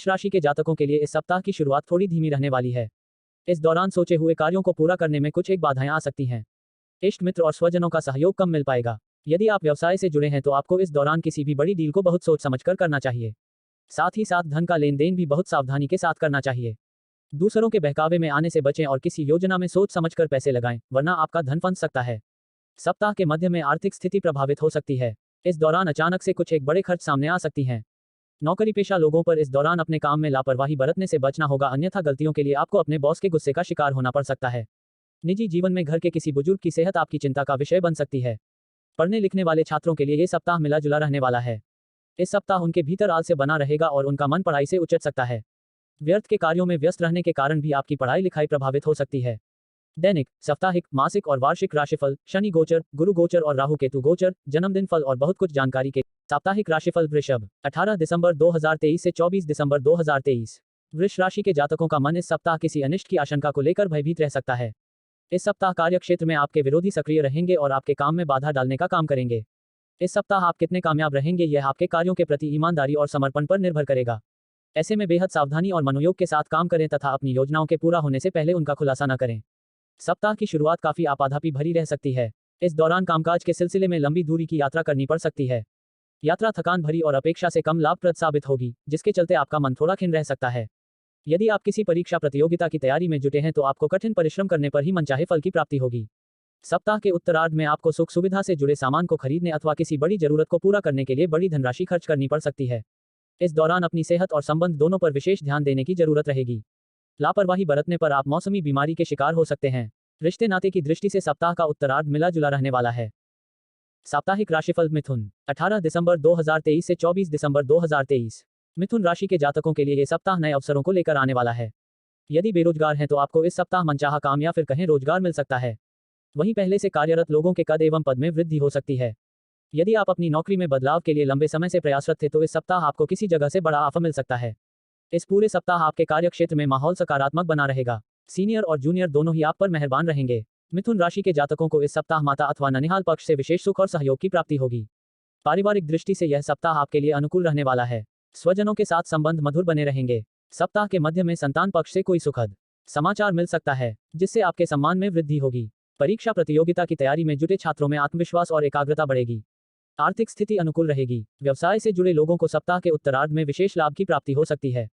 वृष राशि के जातकों के लिए इस सप्ताह की शुरुआत थोड़ी धीमी रहने वाली है। इस दौरान सोचे हुए कार्यों को पूरा करने में कुछ एक बाधाएं आ सकती हैं। इष्ट मित्र और स्वजनों का सहयोग कम मिल पाएगा। यदि आप व्यवसाय से जुड़े हैं तो आपको इस दौरान किसी भी बड़ी डील को बहुत सोच समझकर करना चाहिए। साथ ही साथ धन का लेन देन भी बहुत सावधानी के साथ करना चाहिए। दूसरों के बहकावे में आने से बचें और किसी योजना में सोच समझकर पैसे लगाएं, वरना आपका धन फंस सकता है। सप्ताह के मध्य में आर्थिक स्थिति प्रभावित हो सकती है। इस दौरान अचानक से कुछ एक बड़े खर्च सामने आ सकती हैं। नौकरी पेशा लोगों पर इस दौरान अपने काम में लापरवाही बरतने से बचना होगा, अन्यथा गलतियों के लिए आपको अपने बॉस के गुस्से का शिकार होना पड़ सकता है। निजी जीवन में घर के किसी बुजुर्ग की सेहत आपकी चिंता का विषय बन सकती है। पढ़ने लिखने वाले छात्रों के लिए ये सप्ताह मिला जुला रहने वाला है। इस सप्ताह उनके भीतर आलस्य बना रहेगा और उनका मन पढ़ाई से उचट सकता है। व्यर्थ के कार्यों में व्यस्त रहने के कारण भी आपकी पढ़ाई लिखाई प्रभावित हो सकती है। दैनिक, साप्ताहिक, मासिक और वार्षिक राशिफल, शनि गोचर, गुरु गोचर और राहु केतु गोचर, जन्मदिन फल और बहुत कुछ जानकारी के साप्ताहिक राशिफल वृषभ, 18 दिसंबर 2023 से 24 दिसंबर 2023। वृष राशि के जातकों का मन इस सप्ताह किसी अनिष्ट की आशंका को लेकर भयभीत रह सकता है। इस सप्ताह कार्यक्षेत्र में आपके विरोधी सक्रिय रहेंगे और आपके काम में बाधा डालने का काम करेंगे। इस सप्ताह आप कितने कामयाब रहेंगे यह आपके कार्यों के प्रति ईमानदारी और समर्पण पर निर्भर करेगा। ऐसे में बेहद सावधानी और मनोयोग के साथ काम करें तथा अपनी योजनाओं के पूरा होने से पहले उनका खुलासा न करें। सप्ताह की शुरुआत काफी आपाधापी भरी रह सकती है। इस दौरान कामकाज के सिलसिले में लंबी दूरी की यात्रा करनी पड़ सकती है। यात्रा थकान भरी और अपेक्षा से कम लाभप्रद साबित होगी, जिसके चलते आपका मन थोड़ा खिन्न रह सकता है। यदि आप किसी परीक्षा प्रतियोगिता की तैयारी में जुटे हैं तो आपको कठिन परिश्रम करने पर ही मनचाहे फल की प्राप्ति होगी। सप्ताह के उत्तरार्ध में आपको सुख सुविधा से जुड़े सामान को खरीदने अथवा किसी बड़ी जरूरत को पूरा करने के लिए बड़ी धनराशि खर्च करनी पड़ सकती है। इस दौरान अपनी सेहत और संबंध दोनों पर विशेष ध्यान देने की जरूरत रहेगी। लापरवाही बरतने पर आप मौसमी बीमारी के शिकार हो सकते हैं। रिश्ते नाते की दृष्टि से सप्ताह का उत्तरार्ध मिला जुला रहने वाला है। साप्ताहिक राशिफल मिथुन, 18 दिसंबर 2023 से 24 दिसंबर 2023। मिथुन राशि के जातकों के लिए ये सप्ताह नए अवसरों को लेकर आने वाला है। यदि बेरोजगार हैं तो आपको इस सप्ताह मनचाहा काम या फिर कहें रोजगार मिल सकता है। वहीं पहले से कार्यरत लोगों के कद एवं पद में वृद्धि हो सकती है। यदि आप अपनी नौकरी में बदलाव के लिए लंबे समय से प्रयासरत थे तो इस सप्ताह आपको किसी जगह से बड़ा ऑफर मिल सकता है। इस पूरे सप्ताह आपके कार्यक्षेत्र में माहौल सकारात्मक बना रहेगा। सीनियर और जूनियर दोनों ही आप पर मेहरबान रहेंगे। मिथुन राशि के जातकों को इस सप्ताह माता अथवा ननिहाल पक्ष से विशेष सुख और सहयोग की प्राप्ति होगी। पारिवारिक दृष्टि से यह सप्ताह आपके लिए अनुकूल रहने वाला है। स्वजनों के साथ संबंध मधुर बने रहेंगे। सप्ताह के मध्य में संतान पक्ष से कोई सुखद समाचार मिल सकता है, जिससे आपके सम्मान में वृद्धि होगी। परीक्षा प्रतियोगिता की तैयारी में जुटे छात्रों में आत्मविश्वास और एकाग्रता बढ़ेगी। आर्थिक स्थिति अनुकूल रहेगी। व्यवसाय से जुड़े लोगों को सप्ताह के उत्तरार्ध में विशेष लाभ की प्राप्ति हो सकती है।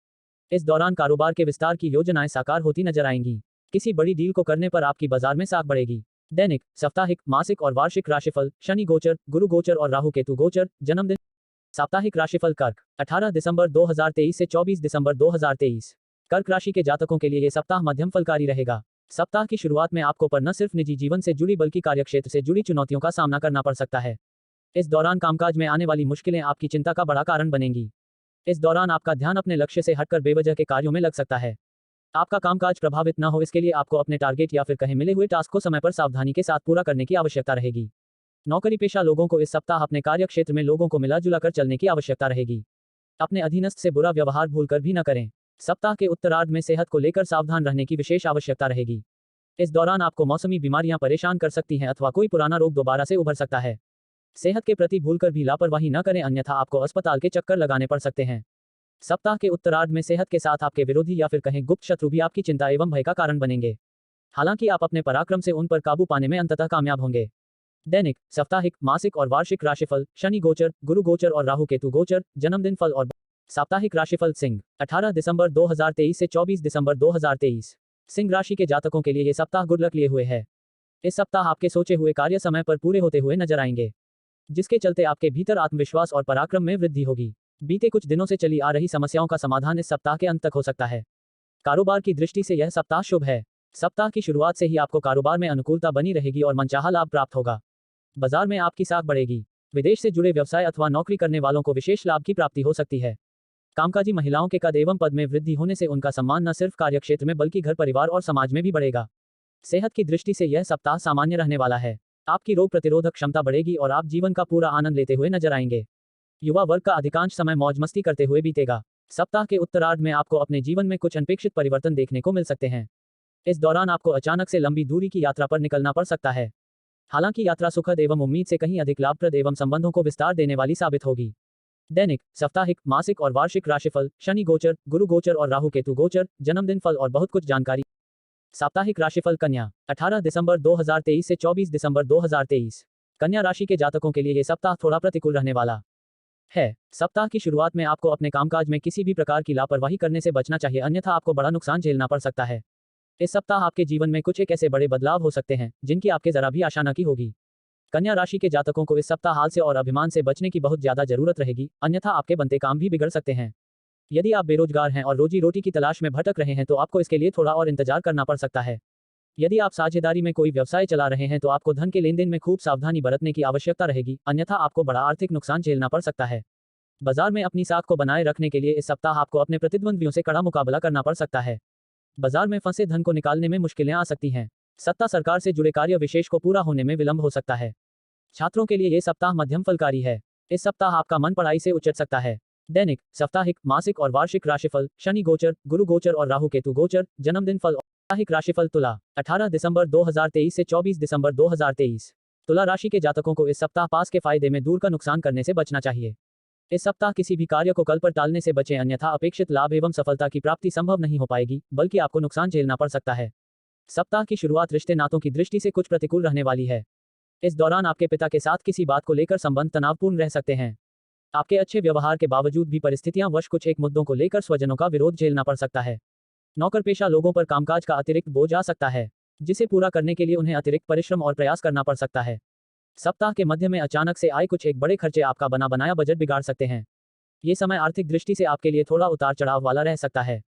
इस दौरान कारोबार के विस्तार की योजनाएं साकार होती नजर आएंगी। किसी बड़ी डील को करने पर आपकी बाजार में साख बढ़ेगी। दैनिक, साप्ताहिक, मासिक और वार्षिक राशिफल, शनि गोचर, गुरु गोचर और राहु केतु गोचर, जन्मदिन। साप्ताहिक राशिफल कर्क, 18 दिसंबर 2023 से 24 दिसंबर 2023। कर्क राशि के जातकों के लिए यह सप्ताह मध्यम फलकारी रहेगा। सप्ताह की शुरुआत में आपको पर न सिर्फ निजी जीवन से जुड़ी बल्कि कार्यक्षेत्र से जुड़ी चुनौतियों का सामना करना पड़ सकता है। इस दौरान कामकाज में आने वाली मुश्किलें आपकी चिंता का बड़ा कारण बनेंगी। इस दौरान आपका ध्यान अपने लक्ष्य से हटकर बेवजह के कार्यों में लग सकता है। आपका कामकाज प्रभावित न हो इसके लिए आपको अपने टारगेट या फिर कहें मिले हुए टास्क को समय पर सावधानी के साथ पूरा करने की आवश्यकता रहेगी। नौकरी पेशा लोगों को इस सप्ताह अपने कार्यक्षेत्र में लोगों को मिला जुला कर चलने की आवश्यकता रहेगी। अपने अधीनस्थ से बुरा व्यवहार भूलकर भी न करें। सप्ताह के उत्तरार्ध में सेहत को लेकर सावधान रहने की विशेष आवश्यकता रहेगी। इस दौरान आपको मौसमी बीमारियां परेशान कर सकती हैं अथवा कोई पुराना रोग दोबारा से उभर सकता है। सेहत के प्रति भूलकर भी लापरवाही न करें, अन्यथा आपको अस्पताल के चक्कर लगाने पड़ सकते हैं। सप्ताह के उत्तरार्ध में सेहत के साथ आपके विरोधी या फिर कहें गुप्त शत्रु भी आपकी चिंता एवं भय का कारण बनेंगे। हालांकि आप अपने पराक्रम से उन पर काबू पाने में अंततः कामयाब होंगे। दैनिक, साप्ताहिक, मासिक और वार्षिक राशिफल, शनि गोचर, गुरु गोचर और राहु केतु गोचर, जन्मदिन फल और साप्ताहिक राशिफल सिंह, 18 दिसंबर 2023 से 24 दिसंबर 2023। सिंह राशि के जातकों के लिए ये सप्ताह गुड लक लिए हुए है। इस सप्ताह आपके सोचे हुए कार्य समय पर पूरे होते हुए नजर आएंगे, जिसके चलते आपके भीतर आत्मविश्वास और पराक्रम में वृद्धि होगी। बीते कुछ दिनों से चली आ रही समस्याओं का समाधान इस सप्ताह के अंत तक हो सकता है। कारोबार की दृष्टि से यह सप्ताह शुभ है। सप्ताह की शुरुआत से ही आपको कारोबार में अनुकूलता बनी रहेगी और मनचाहा लाभ प्राप्त होगा। बाजार में आपकी साख बढ़ेगी। विदेश से जुड़े व्यवसाय अथवा नौकरी करने वालों को विशेष लाभ की प्राप्ति हो सकती है। कामकाजी महिलाओं के कद एवं पद में वृद्धि होने से उनका सम्मान न सिर्फ कार्यक्षेत्र में बल्कि घर परिवार और समाज में भी बढ़ेगा। सेहत की दृष्टि से यह सप्ताह सामान्य रहने वाला है। आपकी रोग प्रतिरोधक क्षमता बढ़ेगी और आप जीवन का पूरा आनंद लेते हुए नजर आएंगे। युवा वर्ग का अधिकांश समय मौज मस्ती करते हुए बीतेगा। सप्ताह के उत्तरार्ध में आपको अपने जीवन में कुछ अनपेक्षित परिवर्तन देखने को मिल सकते हैं। इस दौरान आपको अचानक से लंबी दूरी की यात्रा पर निकलना पड़ सकता है। हालांकि यात्रा सुखद एवं उम्मीद से कहीं अधिक लाभप्रद एवं संबंधों को विस्तार देने वाली साबित होगी। दैनिक, साप्ताहिक, मासिक और वार्षिक राशिफल, शनि गोचर, गुरु गोचर और राहु केतु गोचर, जन्मदिन फल और बहुत कुछ जानकारी। साप्ताहिक राशिफल कन्या, 18 दिसंबर 2023 से 24 दिसंबर 2023। कन्या राशि के जातकों के लिए ये सप्ताह थोड़ा प्रतिकूल रहने वाला है। सप्ताह की शुरुआत में आपको अपने कामकाज में किसी भी प्रकार की लापरवाही करने से बचना चाहिए, अन्यथा आपको बड़ा नुकसान झेलना पड़ सकता है। इस सप्ताह आपके जीवन में कुछ एक ऐसे बड़े बदलाव हो सकते हैं जिनकी आपके जरा भी आशा न की होगी। कन्या राशि के जातकों को इस सप्ताह हाल से और अभिमान से बचने की बहुत ज्यादा जरूरत रहेगी, अन्यथा आपके बनते काम भी बिगड़ सकते हैं। यदि आप बेरोजगार हैं और रोजी रोटी की तलाश में भटक रहे हैं तो आपको इसके लिए थोड़ा और इंतजार करना पड़ सकता है। यदि आप साझेदारी में कोई व्यवसाय चला रहे हैं तो आपको धन के लेन देन में खूब सावधानी बरतने की आवश्यकता रहेगी, अन्यथा आपको बड़ा आर्थिक नुकसान झेलना पड़ सकता है। बाजार में अपनी साख को बनाए रखने के लिए इस सप्ताह आपको अपने प्रतिद्वंद्वियों से कड़ा मुकाबला करना पड़ सकता है। बाजार में फंसे धन को निकालने में मुश्किलें आ सकती हैं। सत्ता सरकार से जुड़े कार्य विशेष को पूरा होने में विलंब हो सकता है। छात्रों के लिए ये सप्ताह मध्यम फलकारी है। इस सप्ताह आपका मन पढ़ाई से उचट सकता है। दैनिक, साप्ताहिक, मासिक और वार्षिक राशिफल, शनि गोचर, गुरु गोचर और राहु केतु गोचर, जन्मदिन फल। साप्ताहिक राशिफल तुला, 18 दिसंबर 2023 से 24 दिसंबर 2023। तुला राशि के जातकों को इस सप्ताह पास के फायदे में दूर का नुकसान करने से बचना चाहिए। इस सप्ताह किसी भी कार्य को कल पर टालने से बचें, अन्यथा अपेक्षित लाभ एवं सफलता की प्राप्ति संभव नहीं हो पाएगी, बल्कि आपको नुकसान झेलना पड़ सकता है। सप्ताह की शुरुआत रिश्ते नातों की दृष्टि से कुछ प्रतिकूल रहने वाली है। इस दौरान आपके पिता के साथ किसी बात को लेकर संबंध तनावपूर्ण रह सकते हैं। आपके अच्छे व्यवहार के बावजूद भी परिस्थितियां वश कुछ एक मुद्दों को लेकर स्वजनों का विरोध झेलना पड़ सकता है। नौकर पेशा लोगों पर कामकाज का अतिरिक्त बोझ आ सकता है, जिसे पूरा करने के लिए उन्हें अतिरिक्त परिश्रम और प्रयास करना पड़ सकता है। सप्ताह के मध्य में अचानक से आए कुछ एक बड़े खर्चे आपका बना बनाया बजट बिगाड़ सकते हैं। ये समय आर्थिक दृष्टि से आपके लिए थोड़ा उतार चढ़ाव वाला रह सकता है।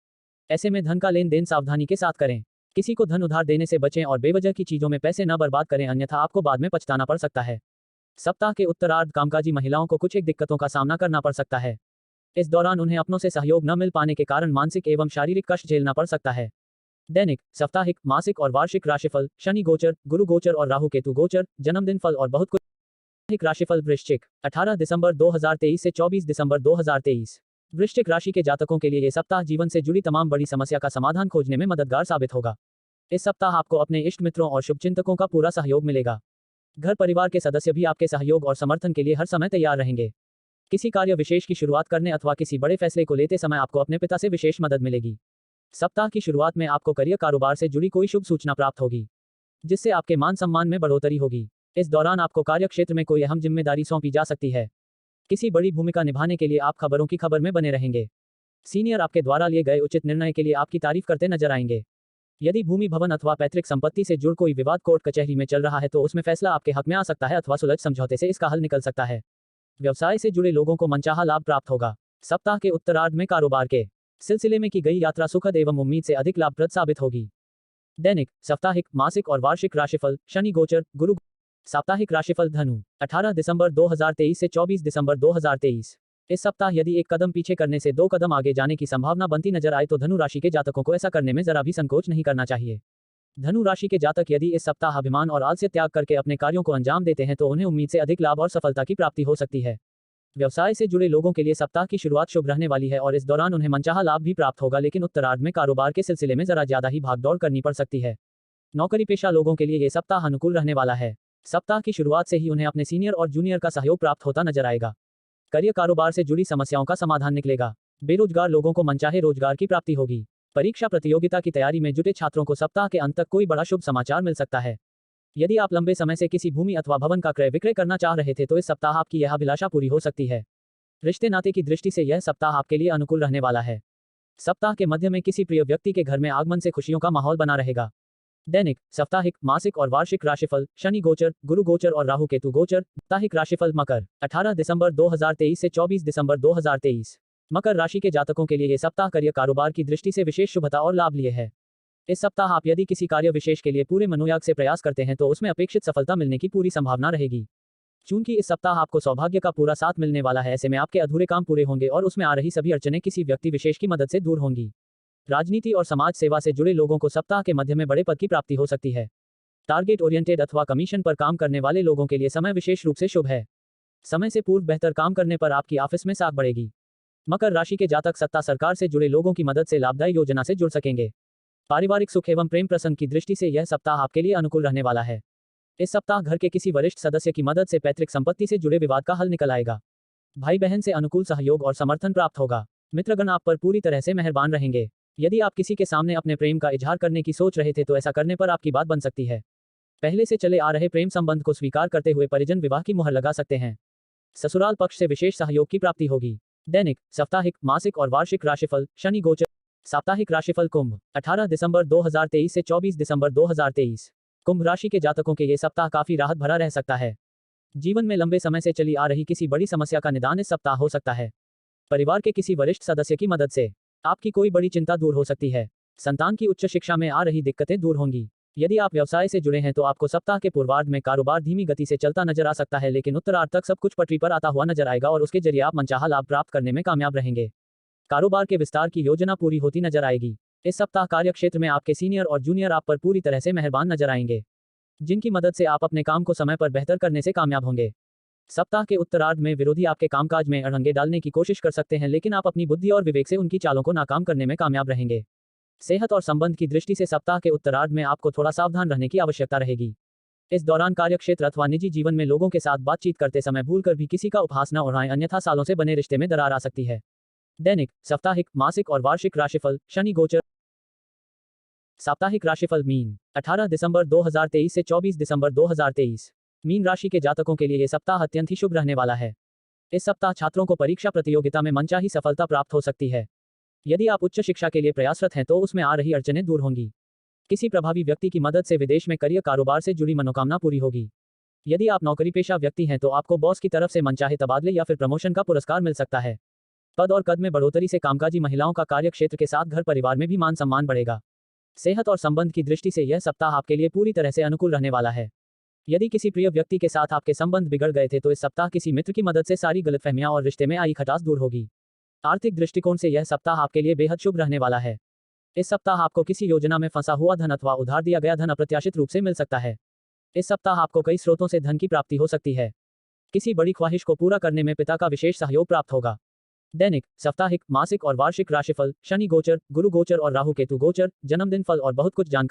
ऐसे में धन का लेन देन सावधानी के साथ करें। किसी को धन उधार देने से बचें और बेवजह की चीजों में पैसे न बर्बाद करें, अन्यथा आपको बाद में पछताना पड़ सकता है। सप्ताह के उत्तरार्ध कामकाजी महिलाओं को कुछ एक दिक्कतों का सामना करना पड़ सकता है। इस दौरान उन्हें अपनों से सहयोग न मिल पाने के कारण मानसिक एवं शारीरिक कष्ट झेलना पड़ सकता है। दैनिक, साप्ताहिक, मासिक और वार्षिक राशिफल, शनि गोचर, गुरु गोचर और राहु केतु गोचर, जन्मदिन फल और बहुत कुछ। साप्ताहिक राशिफल वृश्चिक, 18 दिसंबर 2023 से 24 दिसंबर 2023। वृश्चिक राशि के जातकों के लिए यह सप्ताह जीवन से जुड़ी तमाम बड़ी समस्या का समाधान खोजने में मददगार साबित होगा। इस सप्ताह आपको अपने इष्ट मित्रों और शुभचिंतकों का पूरा सहयोग मिलेगा। घर परिवार के सदस्य भी आपके सहयोग और समर्थन के लिए हर समय तैयार रहेंगे। किसी कार्य विशेष की शुरुआत करने अथवा किसी बड़े फैसले को लेते समय आपको अपने पिता से विशेष मदद मिलेगी। सप्ताह की शुरुआत में आपको करियर कारोबार से जुड़ी कोई शुभ सूचना प्राप्त होगी, जिससे आपके मान सम्मान में बढ़ोतरी होगी। इस दौरान आपको कार्य क्षेत्र में कोई अहम जिम्मेदारी सौंपी जा सकती है। किसी बड़ी भूमिका निभाने के लिए आप खबरों की खबर में बने रहेंगे। सीनियर आपके द्वारा लिए गए उचित निर्णय के लिए आपकी तारीफ करते नजर आएंगे। यदि भूमि भवन अथवा पैतृक संपत्ति से जुड़ कोई विवाद कोर्ट कचहरी में चल रहा है तो उसमें फैसला आपके हक में आ सकता है अथवा सुलझ समझौते से इसका हल निकल सकता है। व्यवसाय से जुड़े लोगों को मनचाहा लाभ प्राप्त होगा। सप्ताह के उत्तरार्ध में कारोबार के सिलसिले में की गई यात्रा सुखद एवं उम्मीद से अधिक लाभप्रद साबित होगी। दैनिक, साप्ताहिक, मासिक और वार्षिक राशिफल, शनि गोचर, गुरु। साप्ताहिक राशिफल धनु, 18 दिसंबर 2023 से 24 दिसंबर 2023। इस सप्ताह यदि एक कदम पीछे करने से दो कदम आगे जाने की संभावना बनती नजर आए तो धनु राशि के जातकों को ऐसा करने में जरा भी संकोच नहीं करना चाहिए। धनु राशि के जातक यदि इस सप्ताह अभिमान और आलस्य त्याग करके अपने कार्यों को अंजाम देते हैं तो उन्हें उम्मीद से अधिक लाभ और सफलता की प्राप्ति हो सकती है। व्यवसाय से जुड़े लोगों के लिए सप्ताह की शुरुआत शुभ रहने वाली है और इस दौरान उन्हें मनचाहा लाभ भी प्राप्त होगा, लेकिन उत्तरार्ध में कारोबार के सिलसिले में जरा ज्यादा ही भागदौड़ करनी पड़ सकती है। नौकरी पेशा लोगों के लिए ये सप्ताह अनुकूल रहने वाला है। सप्ताह की शुरुआत से ही उन्हें अपने सीनियर और जूनियर का सहयोग प्राप्त होता नजर आएगा। करियर कारोबार से जुड़ी समस्याओं का समाधान निकलेगा। बेरोजगार लोगों को मनचाहे रोजगार की प्राप्ति होगी। परीक्षा प्रतियोगिता की तैयारी में जुटे छात्रों को सप्ताह के अंत तक कोई बड़ा शुभ समाचार मिल सकता है। यदि आप लंबे समय से किसी भूमि अथवा भवन का क्रय विक्रय करना चाह रहे थे तो इस सप्ताह आपकी यह अभिलाषा पूरी हो सकती है। रिश्ते नाते की दृष्टि से यह सप्ताह आपके लिए अनुकूल रहने वाला है। सप्ताह के मध्य में किसी प्रिय व्यक्ति के घर में आगमन से खुशियों का माहौल बना रहेगा। दैनिक, साप्ताहिक, मासिक और वार्षिक राशिफल, शनि गोचर, गुरु गोचर और राहु केतु गोचर। साप्ताहिक राशिफल मकर, 18 दिसंबर 2023 से 24 दिसंबर 2023। मकर राशि के जातकों के लिए ये सप्ताह करियर कारोबार की दृष्टि से विशेष शुभता और लाभ लिए है। इस सप्ताह आप यदि किसी कार्य विशेष के लिए पूरे मनोयोग से प्रयास करते हैं तो उसमें अपेक्षित सफलता मिलने की पूरी संभावना रहेगी। चूंकि इस सप्ताह आपको सौभाग्य का पूरा साथ मिलने वाला है, ऐसे में आपके अधूरे काम पूरे होंगे और उसमें आ रही सभी अड़चनें किसी व्यक्ति विशेष की मदद से दूर होंगी। राजनीति और समाज सेवा से जुड़े लोगों को सप्ताह के मध्य में बड़े पद की प्राप्ति हो सकती है। टारगेट ओरिएंटेड अथवा कमीशन पर काम करने वाले लोगों के लिए समय विशेष रूप से शुभ है। समय से पूर्व बेहतर काम करने पर आपकी ऑफिस में साख बढ़ेगी। मकर राशि के जातक सत्ता सरकार से जुड़े लोगों की मदद से लाभदायी योजना से जुड़ सकेंगे। पारिवारिक सुख एवं प्रेम प्रसंग की दृष्टि से यह सप्ताह आपके लिए अनुकूल रहने वाला है। इस सप्ताह घर के किसी वरिष्ठ सदस्य की मदद से पैतृक संपत्ति से जुड़े विवाद का हल निकल आएगा। भाई बहन से अनुकूल सहयोग और समर्थन प्राप्त होगा। मित्रगण आप पर पूरी तरह से मेहरबान रहेंगे। यदि आप किसी के सामने अपने प्रेम का इजहार करने की सोच रहे थे तो ऐसा करने पर आपकी बात बन सकती है। पहले से चले आ रहे प्रेम संबंध को स्वीकार करते हुए परिजन विवाह की मुहर लगा सकते हैं। ससुराल पक्ष से विशेष सहयोग की प्राप्ति होगी। दैनिक, साप्ताहिक, मासिक और वार्षिक राशिफल, शनि गोचर। साप्ताहिक राशिफल कुंभ, 18 दिसंबर 2023 से 24 दिसंबर 2023। कुंभ राशि के जातकों के ये सप्ताह काफी राहत भरा रह सकता है। जीवन में लंबे समय से चली आ रही किसी बड़ी समस्या का निदान इस सप्ताह हो सकता है। परिवार के किसी वरिष्ठ सदस्य की मदद से आपकी कोई बड़ी चिंता दूर हो सकती है। संतान की उच्च शिक्षा में आ रही दिक्कतें दूर होंगी। यदि आप व्यवसाय से जुड़े हैं तो आपको सप्ताह के पूर्वार्ध में कारोबार धीमी गति से चलता नजर आ सकता है, लेकिन उत्तरार्ध तक सब कुछ पटरी पर आता हुआ नजर आएगा और उसके जरिए आप मनचाहा लाभ प्राप्त करने में कामयाब रहेंगे। कारोबार के विस्तार की योजना पूरी होती नजर आएगी। इस सप्ताह कार्यक्षेत्र में आपके सीनियर और जूनियर आप पर पूरी तरह से मेहरबान नजर आएंगे, जिनकी मदद से आप अपने काम को समय पर बेहतर करने से कामयाब होंगे। सप्ताह के उत्तरार्ध में विरोधी आपके कामकाज में अड़ंगे डालने की कोशिश कर सकते हैं, लेकिन आप अपनी बुद्धि और विवेक से उनकी चालों को नाकाम करने में कामयाब रहेंगे। सेहत और संबंध की दृष्टि से सप्ताह के उत्तरार्ध में आपको थोड़ा सावधान रहने की आवश्यकता रहेगी। इस दौरान कार्यक्षेत्र अथवा निजी जीवन में लोगों के साथ बातचीत करते समय भूलकर भी किसी का उपहास न उड़ाएं, अन्यथा सालों से बने रिश्ते में दरार आ सकती है। दैनिक, साप्ताहिक, मासिक और वार्षिक राशिफल, शनि गोचर। साप्ताहिक राशिफल मीन, 18 दिसंबर 2023 से 24 दिसंबर 2023। मीन राशि के जातकों के लिए यह सप्ताह अत्यंत ही शुभ रहने वाला है। इस सप्ताह छात्रों को परीक्षा प्रतियोगिता में मनचाही सफलता प्राप्त हो सकती है। यदि आप उच्च शिक्षा के लिए प्रयासरत हैं तो उसमें आ रही अड़चनें दूर होंगी। किसी प्रभावी व्यक्ति की मदद से विदेश में करियर कारोबार से जुड़ी मनोकामना पूरी होगी। यदि आप नौकरी पेशा व्यक्ति हैं तो आपको बॉस की तरफ से मनचाहे तबादले या फिर प्रमोशन का पुरस्कार मिल सकता है। पद और कद में बढ़ोतरी से कामकाजी महिलाओं का कार्यक्षेत्र के साथ घर परिवार में भी मान सम्मान बढ़ेगा। सेहत और संबंध की दृष्टि से यह सप्ताह आपके लिए पूरी तरह से अनुकूल रहने वाला है। यदि किसी प्रिय व्यक्ति के साथ आपके संबंध बिगड़ गए थे तो इस सप्ताह किसी मित्र की मदद से सारी गलतफहमियां और रिश्ते में आई खटास दूर होगी। आर्थिक दृष्टिकोण से यह सप्ताह आपके लिए बेहद शुभ रहने वाला है। इस सप्ताह आपको किसी योजना में फंसा हुआ धन अथवा उधार दिया गया धन अप्रत्याशित रूप से मिल सकता है। इस सप्ताह आपको कई स्रोतों से धन की प्राप्ति हो सकती है। किसी बड़ी ख्वाहिश को पूरा करने में पिता का विशेष सहयोग प्राप्त होगा। दैनिक, साप्ताहिक, मासिक और वार्षिक राशिफल, शनि गोचर, गुरु गोचर और राहु केतु गोचर, जन्मदिन फल और बहुत कुछ जानकारी।